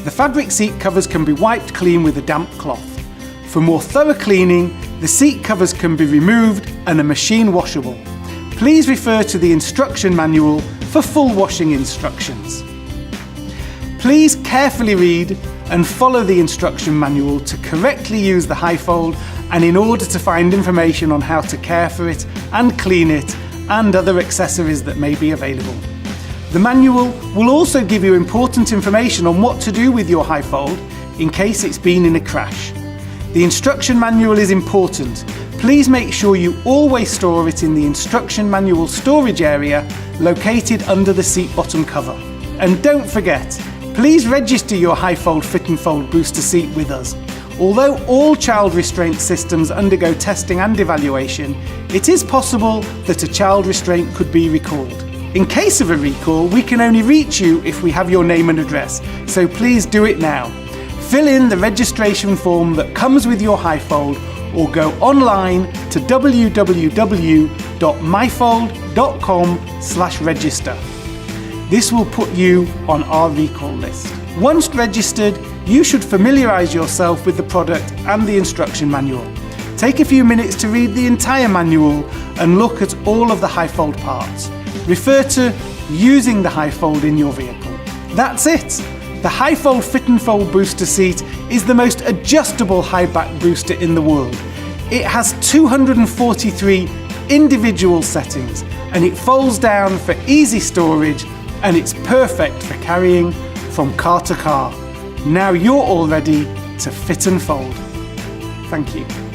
The fabric seat covers can be wiped clean with a damp cloth. For more thorough cleaning, the seat covers can be removed and are machine washable. Please refer to the instruction manual for full washing instructions. Please carefully read and follow the instruction manual to correctly use the hifold and in order to find information on how to care for it and clean it and other accessories that may be available. The manual will also give you important information on what to do with your hifold in case it's been in a crash. The instruction manual is important. Please make sure you always store it in the instruction manual storage area located under the seat bottom cover. And don't forget, please register your hifold fit and fold booster seat with us. Although all child restraint systems undergo testing and evaluation, it is possible that a child restraint could be recalled. In case of a recall, we can only reach you if we have your name and address, so please do it now. Fill in the registration form that comes with your hifold or go online to www.mifold.com/register. This will put you on our recall list. Once registered, you should familiarise yourself with the product and the instruction manual. Take a few minutes to read the entire manual and look at all of the hifold parts. Refer to using the hifold in your vehicle. That's it! The hifold fit and fold booster seat is the most adjustable high back booster in the world. It has 243 individual settings and it folds down for easy storage and it's perfect for carrying from car to car. Now you're all ready to fit and fold. Thank you.